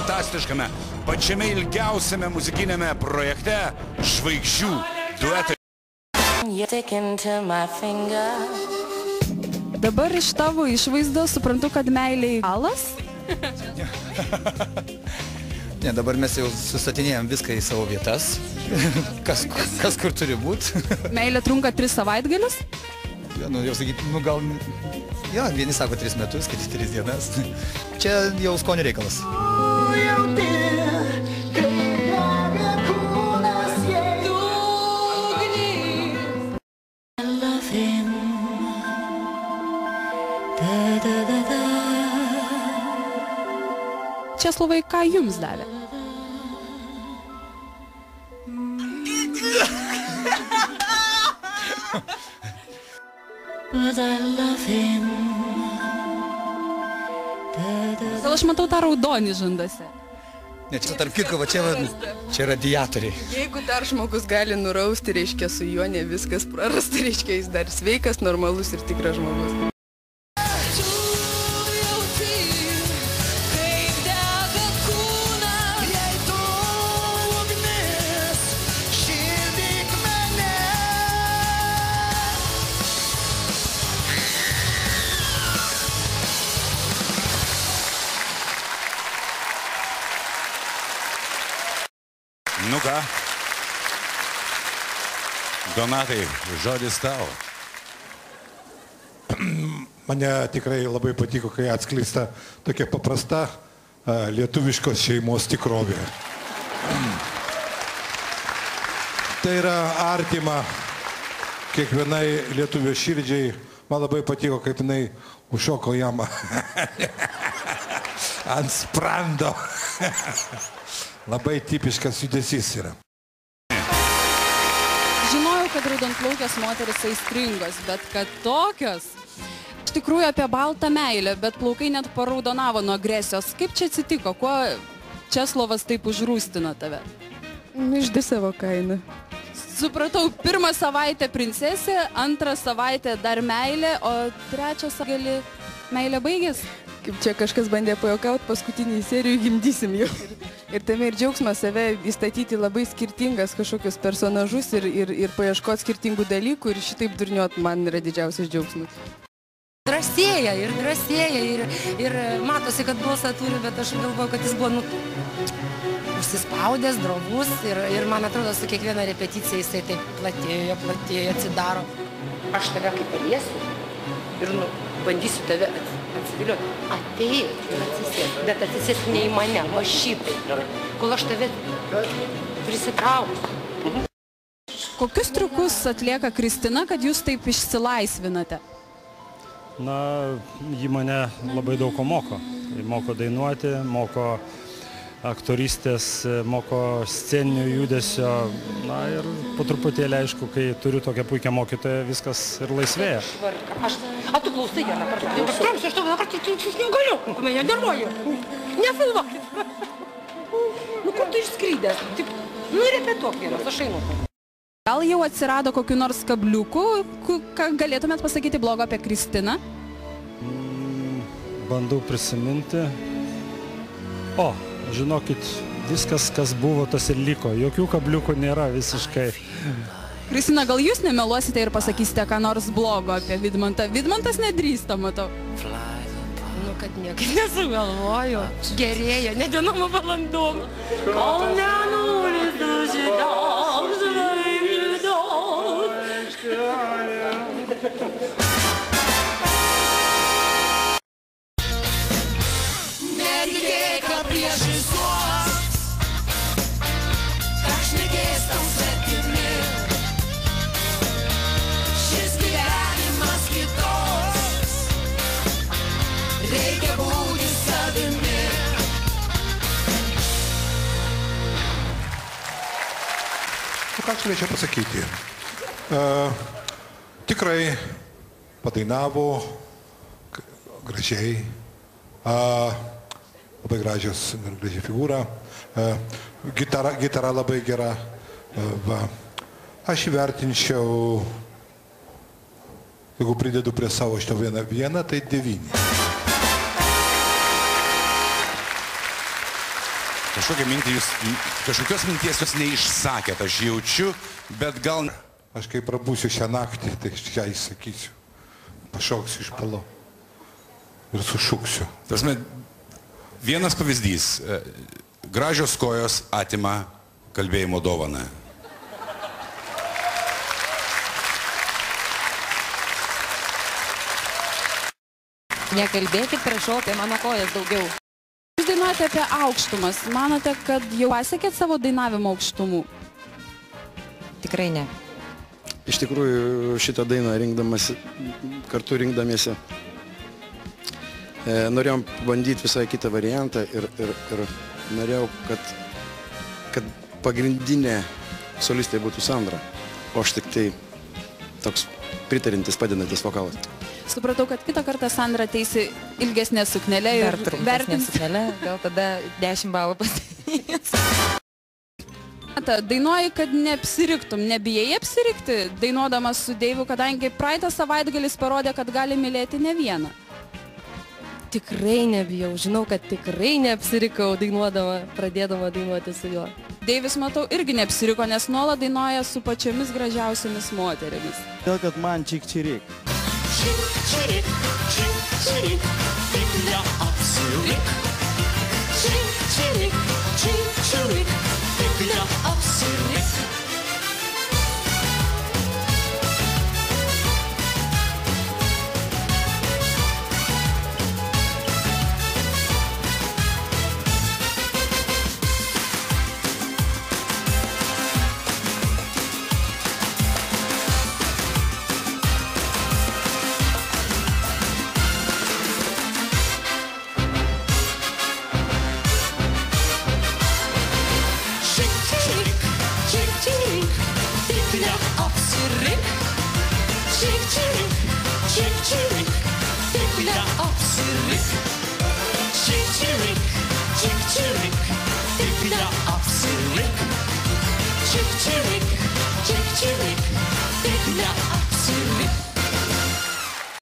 fantastiškame, pačiame ilgiausiame muzikinėme projekte Žvaigždžių duetai. Dabar iš tavo išvaizdos suprantu, kad meiliai alas? Ne, dabar mes jau sustatinėjom viską į savo vietas, kas kur turi būti. Meilė trunka 3 savaitgalius? Ja, nu, jau sakyti, nu gal, ja, vieni sako 3 metus, kiti 3 dienas. Čia jau skonio reikalas. Česlovai, ką jums davė? Gal aš matau tą raudonį žandose? Ne, čia tarp kitko, va čia radiatoriai. Jeigu dar žmogus gali nurausti, reiškia su juo ne viskas prarasta, reiškia jis dar sveikas, normalus ir tikras žmogus. Nu ką, Donatai, žodis tau. Mane tikrai labai patiko, kai atskleista tokia paprasta lietuviškos šeimos tikrovė. Tai yra artima kiekvienai lietuvio širdžiai. Man labai patiko, kaip jinai užšoko jam ant sprando. Labai tipiškas judesys yra. Žinojau, kad raudonplaukės moteris aistringos, bet kad tokios. Iš tikrųjų apie baltą meilę, bet plaukai net paraudonavo nuo agresijos. Kaip čia atsitiko? Kuo Česlovas taip užrūstino tave? Išdi savo kainą. Supratau, 1 savaitę princesė, 2 savaitę dar meilė, o 3 savaitę meilė baigės. Kaip čia kažkas bandė pajuokauti, paskutinį serijų gimdysim jau. Ir tame ir džiaugsmas save įstatyti labai skirtingas kažkokius personažus ir paieškoti skirtingų dalykų ir šitaip durniuot man yra didžiausias džiaugsmas. Drąsėja ir matosi, kad balsą turi, bet aš galvoju, kad jis buvo užsispaudęs, drovus ir man atrodo, su kiekviena repeticija jisai taip platėjo, atsidaro. Aš tave kaip paliesiu ir bandysiu tave atsivilioti. Ateik ir atsisėsk, bet atsisėsk ne į mane, o šitai, kol aš tave prisitrauksiu. Kokius triukus atlieka Kristina, kad jūs taip išsilaisvinate? Na, ji mane labai daug ko moko. Moko dainuoti, moko aktoristės, moko sceninio judesio. Na ir po truputėlį, aišku, kai turiu tokią puikią mokytoją, viskas ir laisvėja. A tu klausai vieną kartą. Aš tavo kartą negaliu. Mane nervuoju. Nefilmuokit. Nu, kur tu išskrydęs? Nu, repetuok vienas, aš einu. Gal jau atsirado kokiu nors kabliuku, ką galėtumėt pasakyti blogo apie Kristiną? Bandau prisiminti. O, žinokit, viskas, kas buvo, tas ir liko. Jokių kabliukų nėra visiškai. Kristina, gal jūs nemeluosite ir pasakysite ką nors blogo apie Vidmantą? Vidmantas nedrįsta, matau. Nu, kad niekaip nesugalvoju. Gerėja, ne dienom, o valandom. Kol nenulis dužydom, žvaigždom. Netikėk, kad priešais tuos, aš nekės tau svetimi. Šis gyvenimas kitos, reikia būti savimi. Ką aš galėčiau pasakyti? Tikrai padainavo gražiai, labai gražią figūrą, gitara labai gera. Aš įvertinčiau, jeigu pridedu prie savo šito vieną, tai 9. kažkokią mintį jūs, kažkokios minties jūs neišsakėt, aš jaučiu, bet gal... Aš kai prabūsiu šią naktį, tai ją įsakysiu. Pašauksiu iš palo ir sušuksiu. Tasme, vienas pavyzdys. Gražios kojos atima kalbėjimo dovaną. Nekalbėkit, prašau, apie mano kojas daugiau. Jūs dainuojate apie aukštumas. Manote, kad jau pasiekėt savo dainavimo aukštumų? Tikrai ne. Iš tikrųjų, šitą dainą kartu rinkdamiesi, norėjom bandyti visai kitą variantą ir norėjau, kad pagrindinė solistė būtų Sandra, o aš tik tai toks pritarintis, padedantis vokalas. Supratau, kad kitą kartą Sandra ateisi ilgesnė suknelė ir vertins. Suknelė, gal tada 10 balų pasidėjus. Dainuoji, kad neapsiriktum, nebijai apsirikti, dainuodamas su Deivu, kadangi praeitą savaitgalis parodė, kad gali mylėti ne vieną. Tikrai nebijau, žinau, kad tikrai neapsirikau dainuodama, pradėdama dainuoti su juo. Deivis, matau, irgi neapsiriko, nes nuolat dainuoja su pačiomis gražiausiamis moterimis. Todėl, kad man čik-čirik. Čik-čirik, čik-čirik, tik neapsirik. Čik-čirik, čik-čirik, tik neapsirik. Chick-chirik, chick-chirik, tik neapsirik.